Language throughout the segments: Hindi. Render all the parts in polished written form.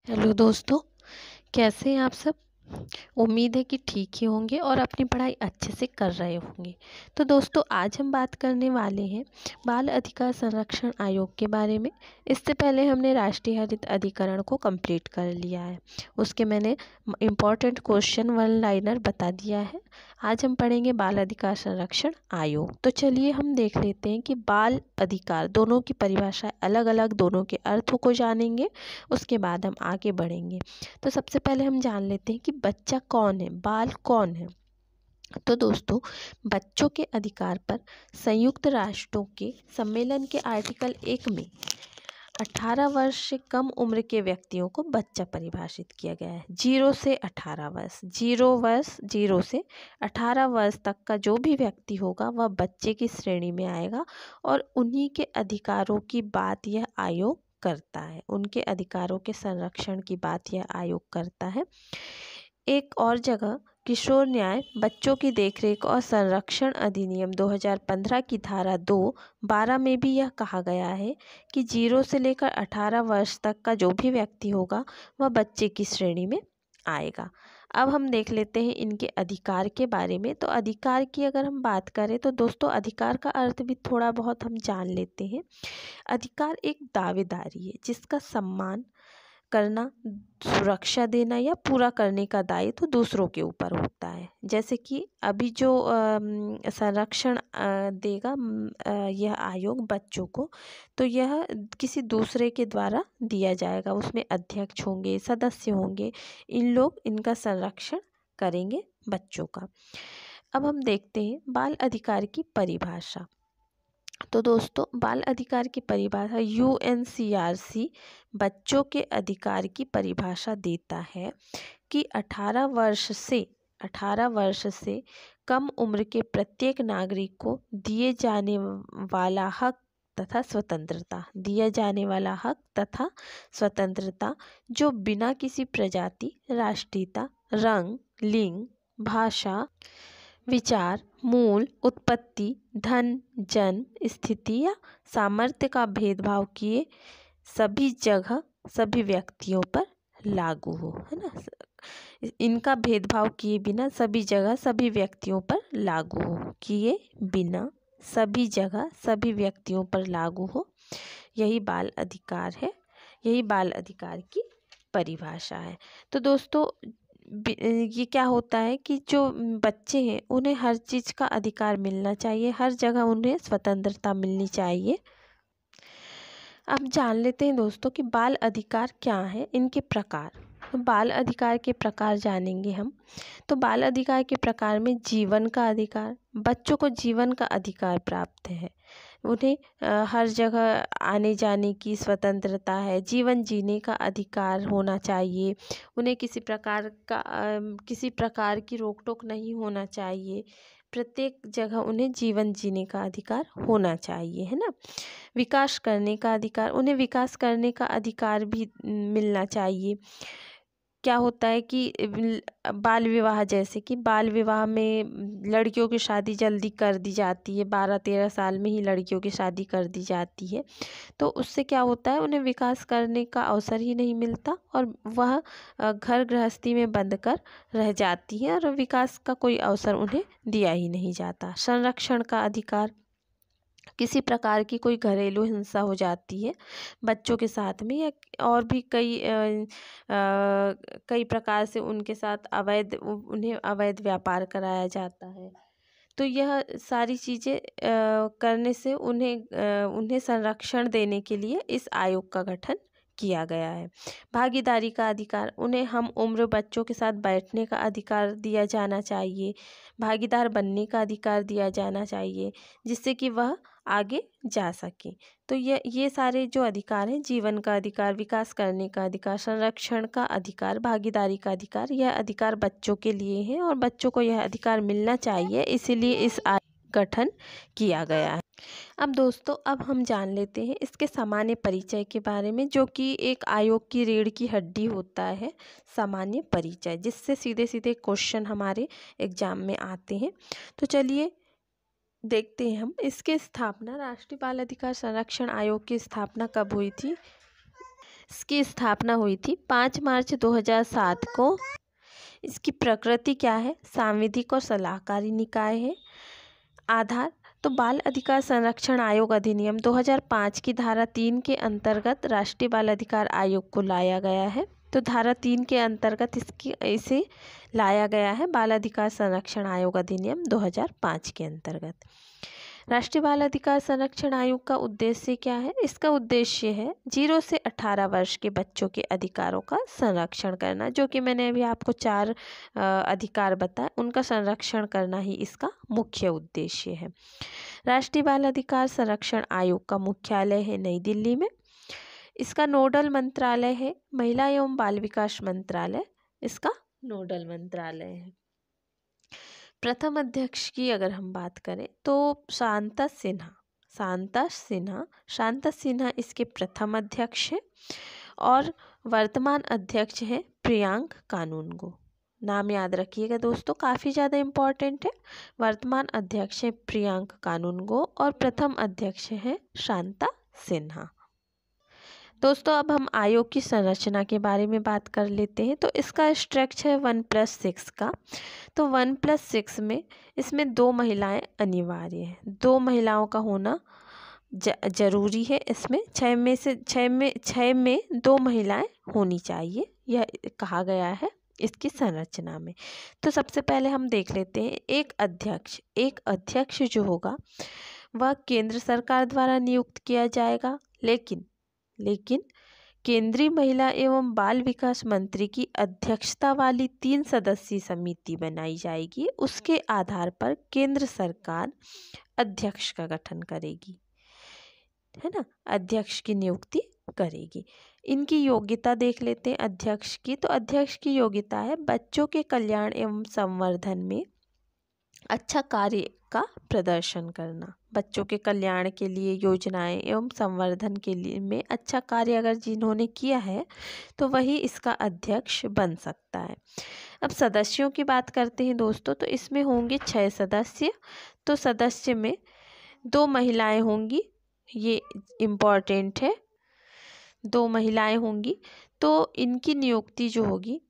हेलो दोस्तों, कैसे हैं आप सब। उम्मीद है कि ठीक ही होंगे और अपनी पढ़ाई अच्छे से कर रहे होंगे। तो दोस्तों, आज हम बात करने वाले हैं बाल अधिकार संरक्षण आयोग के बारे में। इससे पहले हमने राष्ट्रीय हरित अधिकरण को कंप्लीट कर लिया है। उसके मैंने इम्पॉर्टेंट क्वेश्चन वन लाइनर बता दिया है। आज हम पढ़ेंगे बाल अधिकार संरक्षण आयोग। तो चलिए हम देख लेते हैं कि बाल अधिकार दोनों की परिभाषा अलग अलग, दोनों के अर्थों को जानेंगे। उसके बाद हम आगे बढ़ेंगे। तो सबसे पहले हम जान लेते हैं कि बच्चा कौन है, बाल कौन है। तो दोस्तों, बच्चों के अधिकार पर संयुक्त राष्ट्रों के सम्मेलन के आर्टिकल 1 में 18 वर्ष से कम उम्र के व्यक्तियों को बच्चा परिभाषित किया गया है। 0 से 18 वर्ष, 0 से 18 वर्ष तक का जो भी व्यक्ति होगा वह बच्चे की श्रेणी में आएगा और उन्हीं के अधिकारों की बात यह आयोग करता है। उनके अधिकारों के संरक्षण की बात यह आयोग करता है। एक और जगह किशोर न्याय, बच्चों की देखरेख और संरक्षण अधिनियम 2015 की धारा 2(12) में भी यह कहा गया है कि 0 से लेकर 18 वर्ष तक का जो भी व्यक्ति होगा वह बच्चे की श्रेणी में आएगा। अब हम देख लेते हैं इनके अधिकार के बारे में। तो अधिकार की अगर हम बात करें तो दोस्तों, अधिकार का अर्थ भी थोड़ा बहुत हम जान लेते हैं। अधिकार एक दावेदारी है जिसका सम्मान करना, सुरक्षा देना या पूरा करने का दायित्व दूसरों के ऊपर होता है। जैसे कि अभी जो संरक्षण देगा यह आयोग बच्चों को, तो यह किसी दूसरे के द्वारा दिया जाएगा। उसमें अध्यक्ष होंगे, सदस्य होंगे, इन लोग इनका संरक्षण करेंगे बच्चों का। अब हम देखते हैं बाल अधिकार की परिभाषा। तो दोस्तों, बाल अधिकार की परिभाषा UNCRC बच्चों के अधिकार की परिभाषा देता है कि 18 वर्ष से कम उम्र के प्रत्येक नागरिक को दिए जाने वाला हक तथा स्वतंत्रता जो बिना किसी प्रजाति, राष्ट्रीयता, रंग, लिंग, भाषा, विचार, मूल, उत्पत्ति, धन, जन्म, स्थिति या सामर्थ्य का भेदभाव किए सभी जगह सभी व्यक्तियों पर लागू हो, है ना। इनका भेदभाव किए बिना सभी जगह सभी व्यक्तियों पर लागू हो, किए बिना सभी जगह सभी व्यक्तियों पर लागू हो, यही बाल अधिकार है। यही बाल अधिकार की परिभाषा है। तो दोस्तों, ये क्या होता है कि जो बच्चे हैं उन्हें हर चीज़ का अधिकार मिलना चाहिए, हर जगह उन्हें स्वतंत्रता मिलनी चाहिए। अब जान लेते हैं दोस्तों कि बाल अधिकार क्या है, इनके प्रकार। तो बाल अधिकार के प्रकार जानेंगे हम। तो बाल अधिकार के प्रकार में जीवन का अधिकार, बच्चों को जीवन का अधिकार प्राप्त है। उन्हें हर जगह आने जाने की स्वतंत्रता है, जीवन जीने का अधिकार होना चाहिए। उन्हें किसी प्रकार की रोक टोक नहीं होना चाहिए। प्रत्येक जगह उन्हें जीवन जीने का अधिकार होना चाहिए, है ना। विकास करने का अधिकार, उन्हें विकास करने का अधिकार भी मिलना चाहिए। क्या होता है कि बाल विवाह, जैसे कि बाल विवाह में लड़कियों की शादी जल्दी कर दी जाती है, 12-13 साल में ही लड़कियों की शादी कर दी जाती है। तो उससे क्या होता है, उन्हें विकास करने का अवसर ही नहीं मिलता और वह घर गृहस्थी में बंद कर रह जाती है और विकास का कोई अवसर उन्हें दिया ही नहीं जाता। संरक्षण का अधिकार, किसी प्रकार की कोई घरेलू हिंसा हो जाती है बच्चों के साथ में या और भी कई प्रकार से उनके साथ उन्हें अवैध व्यापार कराया जाता है, तो यह सारी चीज़ें करने से उन्हें संरक्षण देने के लिए इस आयोग का गठन किया गया है। भागीदारी का अधिकार, उन्हें हम उम्र बच्चों के साथ बैठने का अधिकार दिया जाना चाहिए, भागीदार बनने का अधिकार दिया जाना चाहिए, जिससे कि वह आगे जा सके। तो ये सारे जो अधिकार हैं, जीवन का अधिकार, विकास करने का अधिकार, संरक्षण का अधिकार, भागीदारी का अधिकार, यह अधिकार बच्चों के लिए हैं और बच्चों को यह अधिकार मिलना चाहिए, इसीलिए इस आयोग का गठन किया गया है। अब दोस्तों, अब हम जान लेते हैं इसके सामान्य परिचय के बारे में, जो कि एक आयोग की रीढ़ की हड्डी होता है, सामान्य परिचय, जिससे सीधे सीधे क्वेश्चन हमारे एग्जाम में आते हैं। तो चलिए देखते हैं हम इसकी स्थापना। राष्ट्रीय बाल अधिकार संरक्षण आयोग की स्थापना कब हुई थी? इसकी स्थापना हुई थी 5 मार्च 2007 को। इसकी प्रकृति क्या है? सांविधिक और सलाहकारी निकाय है। आधार तो बाल अधिकार संरक्षण आयोग अधिनियम 2005 की धारा 3 के अंतर्गत राष्ट्रीय बाल अधिकार आयोग को लाया गया है। तो धारा 3 के अंतर्गत इसे लाया गया है, बाल अधिकार संरक्षण आयोग अधिनियम 2005 के अंतर्गत। राष्ट्रीय बाल अधिकार संरक्षण आयोग का उद्देश्य क्या है? इसका उद्देश्य है 0 से 18 वर्ष के बच्चों के अधिकारों का संरक्षण करना, जो कि मैंने अभी आपको 4 अधिकार बताए, उनका संरक्षण करना ही इसका मुख्य उद्देश्य है। राष्ट्रीय बाल अधिकार संरक्षण आयोग का मुख्यालय है नई दिल्ली में। इसका नोडल मंत्रालय है महिला एवं बाल विकास मंत्रालय, इसका नोडल मंत्रालय है। प्रथम अध्यक्ष की अगर हम बात करें तो शांता सिन्हा इसके प्रथम अध्यक्ष हैं और वर्तमान अध्यक्ष हैं प्रियांक कानूनगो। नाम याद रखिएगा दोस्तों, काफ़ी ज़्यादा इम्पॉर्टेंट है। वर्तमान अध्यक्ष हैं प्रियांक कानूनगो और प्रथम अध्यक्ष हैं शांता सिन्हा। दोस्तों अब हम आयोग की संरचना के बारे में बात कर लेते हैं। तो इसका स्ट्रक्चर है 1+6 का। तो 1+6 में इसमें 2 महिलाएं अनिवार्य हैं, 2 महिलाओं का होना जरूरी है। इसमें 6 में 2 महिलाएं होनी चाहिए, यह कहा गया है इसकी संरचना में। तो सबसे पहले हम देख लेते हैं एक अध्यक्ष जो होगा वह केंद्र सरकार द्वारा नियुक्त किया जाएगा, लेकिन केंद्रीय महिला एवं बाल विकास मंत्री की अध्यक्षता वाली 3 सदस्यीय समिति बनाई जाएगी। उसके आधार पर केंद्र सरकार अध्यक्ष का गठन करेगी, है ना, अध्यक्ष की नियुक्ति करेगी। इनकी योग्यता देख लेते हैं अध्यक्ष की। तो अध्यक्ष की योग्यता है बच्चों के कल्याण एवं संवर्धन में अच्छा कार्य का प्रदर्शन करना। बच्चों के कल्याण के लिए योजनाएं एवं संवर्धन के लिए में अच्छा कार्य अगर जिन्होंने किया है तो वही इसका अध्यक्ष बन सकता है। अब सदस्यों की बात करते हैं दोस्तों। तो इसमें होंगे 6 सदस्य। तो सदस्य में 2 महिलाएं होंगी, ये इम्पॉर्टेंट है, 2 महिलाएं होंगी। तो इनकी नियुक्ति जो होगी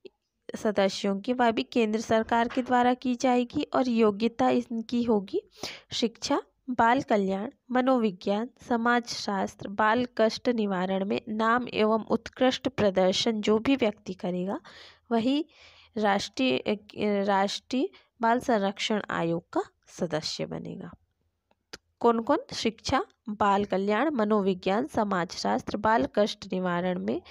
सदस्यों की वह भी केंद्र सरकार के द्वारा की जाएगी और योग्यता इनकी होगी शिक्षा, बाल कल्याण, मनोविज्ञान, समाजशास्त्र, बाल कष्ट निवारण में नाम एवं उत्कृष्ट प्रदर्शन जो भी व्यक्ति करेगा वही राष्ट्रीय बाल संरक्षण आयोग का सदस्य बनेगा। कौन कौन? शिक्षा, बाल कल्याण, मनोविज्ञान, समाजशास्त्र, बाल कष्ट निवारण में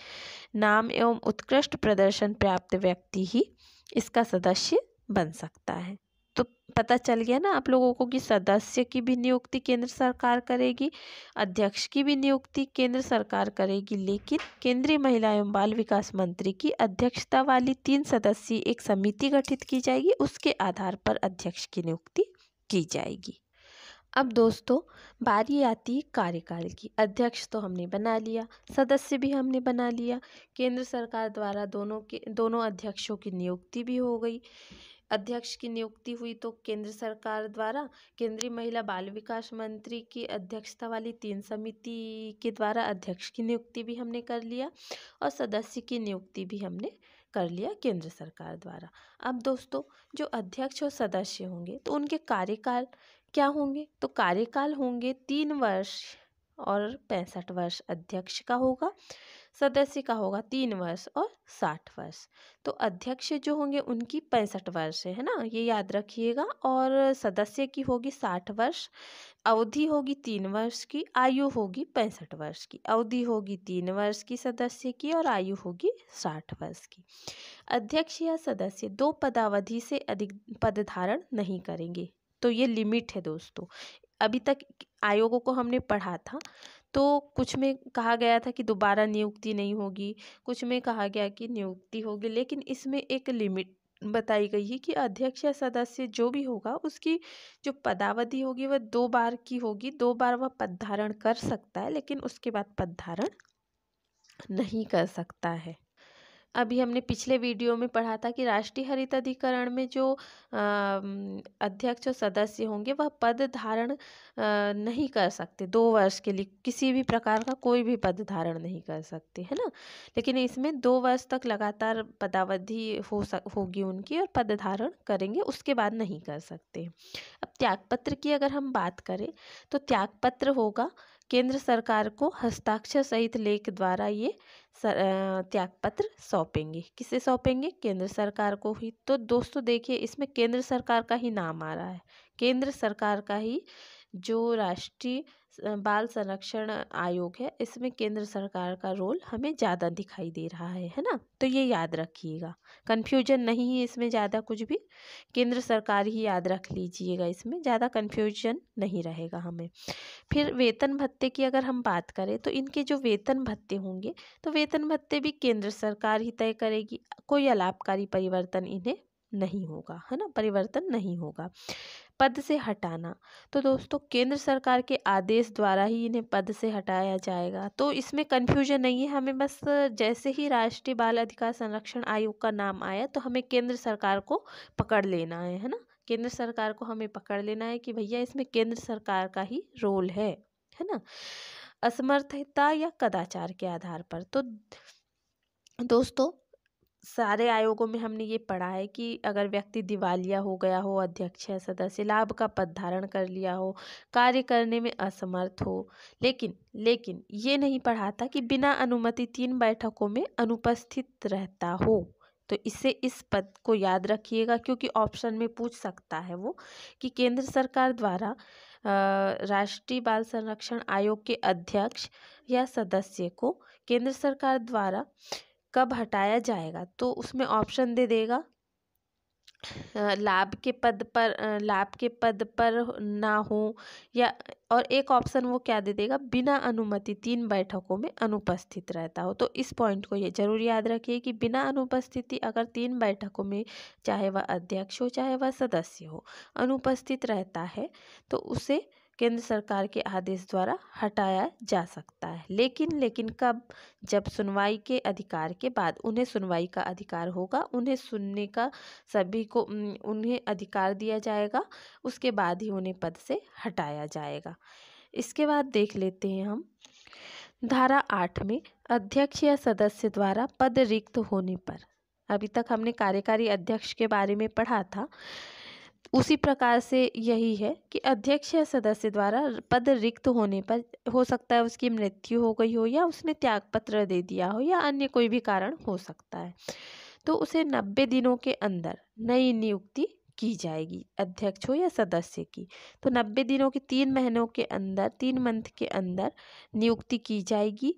नाम एवं उत्कृष्ट प्रदर्शन प्राप्त व्यक्ति ही इसका सदस्य बन सकता है। तो पता चल गया ना आप लोगों को कि सदस्य की भी नियुक्ति केंद्र सरकार करेगी, अध्यक्ष की भी नियुक्ति केंद्र सरकार करेगी, लेकिन केंद्रीय महिला एवं बाल विकास मंत्री की अध्यक्षता वाली 3 सदस्यीय एक समिति गठित की जाएगी, उसके आधार पर अध्यक्ष की नियुक्ति की जाएगी। अब दोस्तों बारी आती है कार्यकाल की। अध्यक्ष तो हमने बना लिया, सदस्य भी हमने बना लिया, केंद्र सरकार द्वारा दोनों अध्यक्षों की नियुक्ति भी हो गई। अध्यक्ष की नियुक्ति हुई तो केंद्र सरकार द्वारा केंद्रीय महिला बाल विकास मंत्री की अध्यक्षता वाली 3 समिति के द्वारा अध्यक्ष की नियुक्ति भी हमने कर लिया और सदस्य की नियुक्ति भी हमने कर लिया केंद्र सरकार द्वारा। अब दोस्तों जो अध्यक्ष और सदस्य होंगे तो उनके कार्यकाल क्या होंगे? तो कार्यकाल होंगे 3 वर्ष और 65 वर्ष अध्यक्ष का होगा, सदस्य का होगा 3 वर्ष और 60 वर्ष। तो अध्यक्ष जो होंगे उनकी 65 वर्ष है ना, ये याद रखिएगा, और सदस्य की होगी 60 वर्ष। अवधि होगी 3 वर्ष की, आयु होगी 65 वर्ष की। अवधि होगी 3 वर्ष की सदस्य की और आयु होगी 60 वर्ष की। अध्यक्ष या सदस्य 2 पदावधि से अधिक पद धारण नहीं करेंगे, तो ये लिमिट है दोस्तों। अभी तक आयोगों को हमने पढ़ा था तो कुछ में कहा गया था कि दोबारा नियुक्ति नहीं होगी, कुछ में कहा गया कि नियुक्ति होगी, लेकिन इसमें एक लिमिट बताई गई है कि अध्यक्ष या सदस्य जो भी होगा उसकी जो पदावधि होगी वह 2 बार की होगी। 2 बार वह पद धारण कर सकता है, लेकिन उसके बाद पद धारण नहीं कर सकता है। अभी हमने पिछले वीडियो में पढ़ा था कि राष्ट्रीय हरित अधिकरण में जो अध्यक्ष और सदस्य होंगे वह पद धारण नहीं कर सकते 2 वर्ष के लिए, किसी भी प्रकार का कोई भी पद धारण नहीं कर सकते, है ना। लेकिन इसमें 2 वर्ष तक लगातार पदावधि होगी उनकी और पद धारण करेंगे, उसके बाद नहीं कर सकते। अब त्यागपत्र की अगर हम बात करें तो त्यागपत्र होगा केंद्र सरकार को हस्ताक्षर सहित लेख द्वारा ये त्यागपत्र सौंपेंगे। किसे सौंपेंगे? केंद्र सरकार को ही। तो दोस्तों देखिए, इसमें केंद्र सरकार का ही नाम आ रहा है, केंद्र सरकार का ही जो राष्ट्रीय बाल संरक्षण आयोग है, इसमें केंद्र सरकार का रोल हमें ज़्यादा दिखाई दे रहा है ना। तो ये याद रखिएगा, कन्फ्यूजन नहीं है इसमें ज़्यादा कुछ भी, केंद्र सरकार ही याद रख लीजिएगा, इसमें ज़्यादा कन्फ्यूजन नहीं रहेगा हमें। फिर वेतन भत्ते की अगर हम बात करें तो इनके जो वेतन भत्ते होंगे तो वेतन भत्ते भी केंद्र सरकार ही तय करेगी, कोई अलाभकारी परिवर्तन इन्हें नहीं होगा, है ना, परिवर्तन नहीं होगा। पद से हटाना, तो दोस्तों केंद्र सरकार के आदेश द्वारा ही इन्हें पद से हटाया जाएगा। तो इसमें कन्फ्यूजन नहीं है, हमें बस जैसे ही राष्ट्रीय बाल अधिकार संरक्षण आयोग का नाम आया तो हमें केंद्र सरकार को पकड़ लेना है ना, केंद्र सरकार को हमें पकड़ लेना है कि भैया इसमें केंद्र सरकार का ही रोल है ना। असमर्थता या कदाचार के आधार पर, तो दोस्तों सारे आयोगों में हमने ये पढ़ा है कि अगर व्यक्ति दिवालिया हो गया हो, अध्यक्ष या सदस्य लाभ का पद धारण कर लिया हो, कार्य करने में असमर्थ हो, लेकिन ये नहीं पढ़ा था कि बिना अनुमति 3 बैठकों में अनुपस्थित रहता हो। तो इससे इस पद को याद रखिएगा, क्योंकि ऑप्शन में पूछ सकता है वो कि केंद्र सरकार द्वारा राष्ट्रीय बाल संरक्षण आयोग के अध्यक्ष या सदस्य को केंद्र सरकार द्वारा कब हटाया जाएगा। तो उसमें ऑप्शन दे देगा लाभ के पद पर ना हो, या और एक ऑप्शन वो क्या दे देगा, बिना अनुमति 3 बैठकों में अनुपस्थित रहता हो। तो इस पॉइंट को ये जरूर याद रखिए कि बिना अनुपस्थिति अगर 3 बैठकों में, चाहे वह अध्यक्ष हो चाहे वह सदस्य हो, अनुपस्थित रहता है तो उसे केंद्र सरकार के आदेश द्वारा हटाया जा सकता है। लेकिन कब? जब सुनवाई के अधिकार के बाद, उन्हें सुनवाई का अधिकार होगा, उन्हें सुनने का सभी को उन्हें अधिकार दिया जाएगा, उसके बाद ही उन्हें पद से हटाया जाएगा। इसके बाद देख लेते हैं हम धारा 8 में अध्यक्ष या सदस्य द्वारा पद रिक्त होने पर। अभी तक हमने कार्यकारी अध्यक्ष के बारे में पढ़ा था, उसी प्रकार से यही है कि अध्यक्ष या सदस्य द्वारा पद रिक्त होने पर, हो सकता है उसकी मृत्यु हो गई हो या उसने त्यागपत्र दे दिया हो या अन्य कोई भी कारण हो सकता है, तो उसे 90 दिनों के अंदर नई नियुक्ति की जाएगी, अध्यक्ष हो या सदस्य की। तो 90 दिनों के 3 महीनों के अंदर, 3 मंथ के अंदर नियुक्ति की जाएगी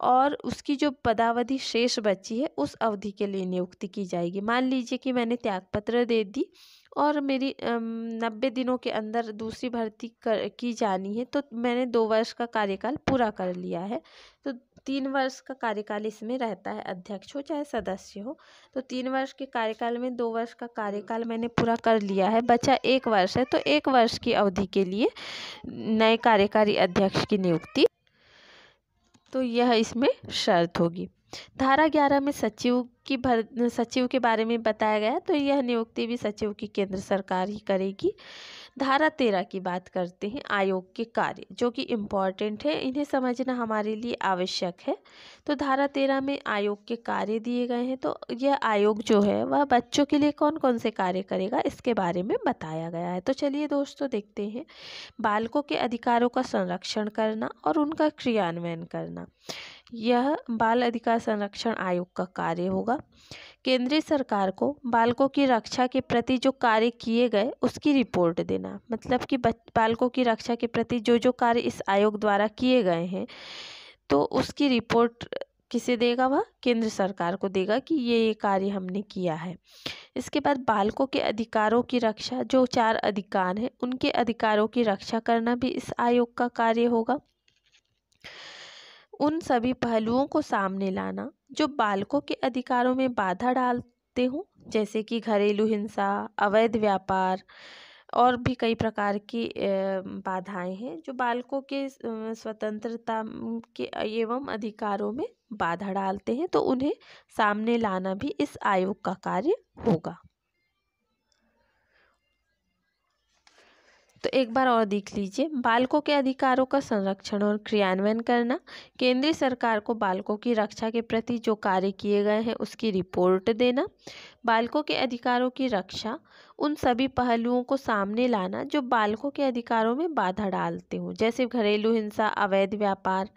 और उसकी जो पदावधि शेष बची है उस अवधि के लिए नियुक्ति की जाएगी। मान लीजिए कि मैंने त्यागपत्र दे दी और मेरी 90 दिनों के अंदर दूसरी भर्ती की जानी है, तो मैंने 2 वर्ष का कार्यकाल पूरा कर लिया है, तो 3 वर्ष का कार्यकाल इसमें रहता है, अध्यक्ष हो चाहे सदस्य हो। तो 3 वर्ष के कार्यकाल में 2 वर्ष का कार्यकाल मैंने पूरा कर लिया है, बचा 1 वर्ष है, तो 1 वर्ष की अवधि के लिए नए कार्यकारी अध्यक्ष की नियुक्ति, तो यह इसमें शर्त होगी। धारा 11 में सचिव के बारे में बताया गया, तो यह नियुक्ति भी सचिव की केंद्र सरकार ही करेगी। धारा 13 की बात करते हैं, आयोग के कार्य, जो कि इम्पॉर्टेंट है, इन्हें समझना हमारे लिए आवश्यक है। तो धारा 13 में आयोग के कार्य दिए गए हैं, तो यह आयोग जो है वह बच्चों के लिए कौन कौन से कार्य करेगा इसके बारे में बताया गया है। तो चलिए दोस्तों देखते हैं, बालकों के अधिकारों का संरक्षण करना और उनका क्रियान्वयन करना, यह बाल अधिकार संरक्षण आयोग का कार्य होगा। केंद्रीय सरकार को बालकों की रक्षा के प्रति जो कार्य किए गए उसकी रिपोर्ट देना, मतलब कि बालकों की रक्षा के प्रति जो कार्य इस आयोग द्वारा किए गए हैं, तो उसकी रिपोर्ट किसे देगा? वह केंद्र सरकार को देगा कि ये कार्य हमने किया है। इसके बाद बालकों के अधिकारों की रक्षा, जो 4 अधिकार हैं उनके अधिकारों की रक्षा करना भी इस आयोग का कार्य होगा। उन सभी पहलुओं को सामने लाना जो बालकों के अधिकारों में बाधा डालते हों, जैसे कि घरेलू हिंसा, अवैध व्यापार और भी कई प्रकार की बाधाएं हैं जो बालकों के स्वतंत्रता के एवं अधिकारों में बाधा डालते हैं, तो उन्हें सामने लाना भी इस आयोग का कार्य होगा। तो एक बार और देख लीजिए, बालकों के अधिकारों का संरक्षण और क्रियान्वयन करना। केंद्रीय सरकार को बालकों की रक्षा के प्रति जो कार्य किए गए हैं उसकी रिपोर्ट देना। बालकों के अधिकारों की रक्षा, उन सभी पहलुओं को सामने लाना जो बालकों के अधिकारों में बाधा डालते हों, जैसे घरेलू हिंसा, अवैध व्यापार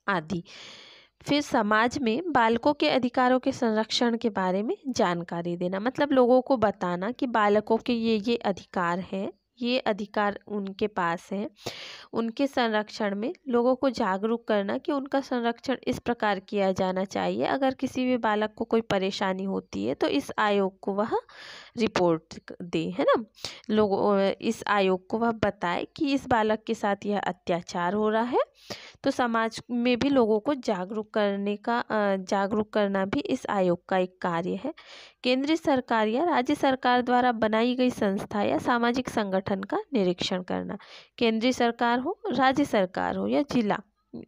आदि। फिर समाज में बालकों के अधिकारों के संरक्षण के बारे में जानकारी देना, मतलब लोगों को बताना कि बालकों के ये अधिकार हैं, ये अधिकार उनके पास हैं। उनके संरक्षण में लोगों को जागरूक करना कि उनका संरक्षण इस प्रकार किया जाना चाहिए। अगर किसी भी बालक को कोई परेशानी होती है तो इस आयोग को वह रिपोर्ट दे, है ना। लोगों इस आयोग को वह बताए कि इस बालक के साथ यह अत्याचार हो रहा है। तो समाज में भी लोगों को जागरूक करना भी इस आयोग का एक कार्य है। केंद्रीय सरकार या राज्य सरकार द्वारा बनाई गई संस्था या सामाजिक संगठन का निरीक्षण करना। केंद्रीय सरकार हो, राज्य सरकार हो या जिला,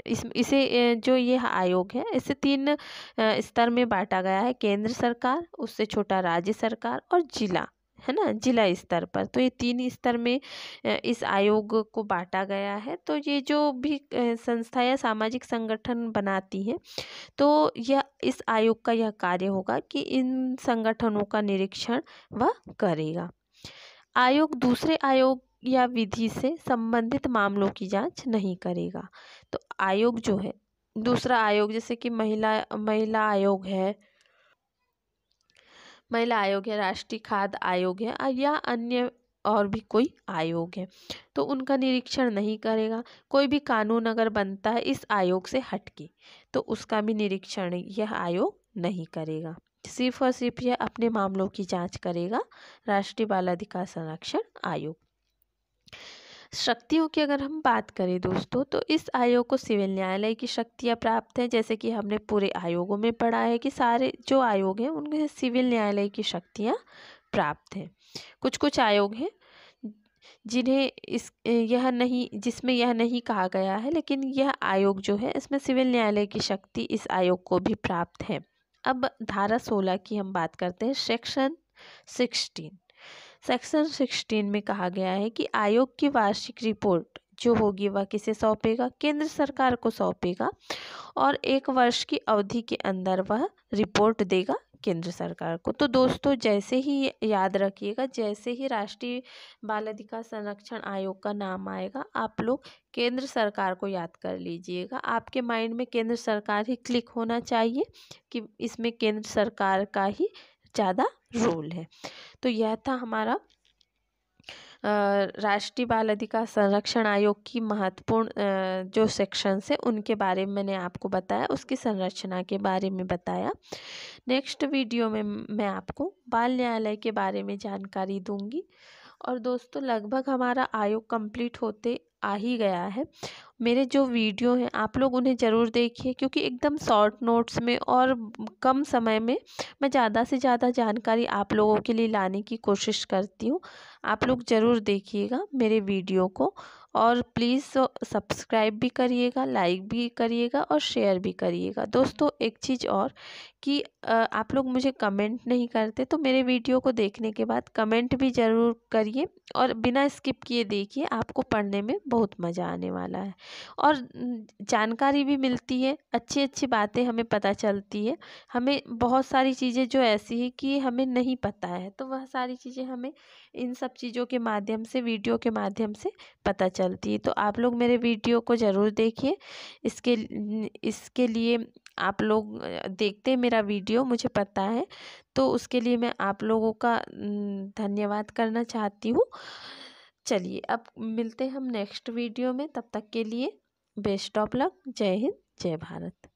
इसे जो यह आयोग है इसे 3 स्तर में बांटा गया है। केंद्र सरकार, उससे छोटा राज्य सरकार और जिला, है ना, जिला स्तर पर। तो ये 3 स्तर में इस आयोग को बांटा गया है। तो ये जो भी संस्था या सामाजिक संगठन बनाती है, तो यह इस आयोग का यह कार्य होगा कि इन संगठनों का निरीक्षण वह करेगा। आयोग दूसरे आयोग या विधि से संबंधित मामलों की जांच नहीं करेगा। तो आयोग जो है, दूसरा आयोग जैसे कि महिला आयोग है, राष्ट्रीय खाद्य आयोग है या अन्य और भी कोई आयोग है, तो उनका निरीक्षण नहीं करेगा। कोई भी कानून अगर बनता है इस आयोग से हटके, तो उसका भी निरीक्षण यह आयोग नहीं करेगा। सिर्फ और सिर्फ यह अपने मामलों की जांच करेगा, राष्ट्रीय बाल अधिकार संरक्षण आयोग। शक्तियों की अगर हम बात करें दोस्तों, तो इस आयोग को सिविल न्यायालय की शक्तियां प्राप्त हैं। जैसे कि हमने पूरे आयोगों में पढ़ा है कि सारे जो आयोग हैं उनके सिविल न्यायालय की शक्तियां प्राप्त हैं। कुछ कुछ आयोग हैं जिसमें यह नहीं कहा गया है, लेकिन यह आयोग जो है इसमें सिविल न्यायालय की शक्ति इस आयोग को भी प्राप्त है। अब धारा 16 की हम बात करते हैं। सेक्शन 16 में कहा गया है कि आयोग की वार्षिक रिपोर्ट जो होगी वह किसे सौंपेगा? केंद्र सरकार को सौंपेगा, और 1 वर्ष की अवधि के अंदर वह रिपोर्ट देगा केंद्र सरकार को। तो दोस्तों जैसे ही याद रखिएगा, जैसे ही राष्ट्रीय बाल अधिकार संरक्षण आयोग का नाम आएगा, आप लोग केंद्र सरकार को याद कर लीजिएगा। आपके माइंड में केंद्र सरकार ही क्लिक होना चाहिए कि इसमें केंद्र सरकार का ही ज़्यादा रोल है। तो यह था हमारा राष्ट्रीय बाल अधिकार संरक्षण आयोग की महत्वपूर्ण जो सेक्शंस है उनके बारे में मैंने आपको बताया, उसकी संरचना के बारे में बताया। नेक्स्ट वीडियो में मैं आपको बाल न्यायालय के बारे में जानकारी दूंगी। और दोस्तों लगभग हमारा आयोग कंप्लीट होते आ ही गया है। मेरे जो वीडियो हैं आप लोग उन्हें ज़रूर देखिए, क्योंकि एकदम शॉर्ट नोट्स में और कम समय में मैं ज़्यादा से ज़्यादा जानकारी आप लोगों के लिए लाने की कोशिश करती हूँ। आप लोग ज़रूर देखिएगा मेरे वीडियो को, और प्लीज़ सब्सक्राइब भी करिएगा, लाइक भी करिएगा और शेयर भी करिएगा। दोस्तों एक चीज़ और कि आप लोग मुझे कमेंट नहीं करते, तो मेरे वीडियो को देखने के बाद कमेंट भी ज़रूर करिए और बिना स्किप किए देखिए, आपको पढ़ने में बहुत मज़ा आने वाला है और जानकारी भी मिलती है, अच्छी अच्छी बातें हमें पता चलती है। हमें बहुत सारी चीज़ें जो ऐसी है कि हमें नहीं पता है, तो वह सारी चीज़ें हमें इन सब चीज़ों के माध्यम से, वीडियो के माध्यम से पता चलती है। तो आप लोग मेरे वीडियो को ज़रूर देखिए। इसके लिए आप लोग देखते हैं मेरा वीडियो, मुझे पता है, तो उसके लिए मैं आप लोगों का धन्यवाद करना चाहती हूँ। चलिए अब मिलते हैं हम नेक्स्ट वीडियो में, तब तक के लिए बेस्ट ऑफ लक। जय हिंद, जय भारत।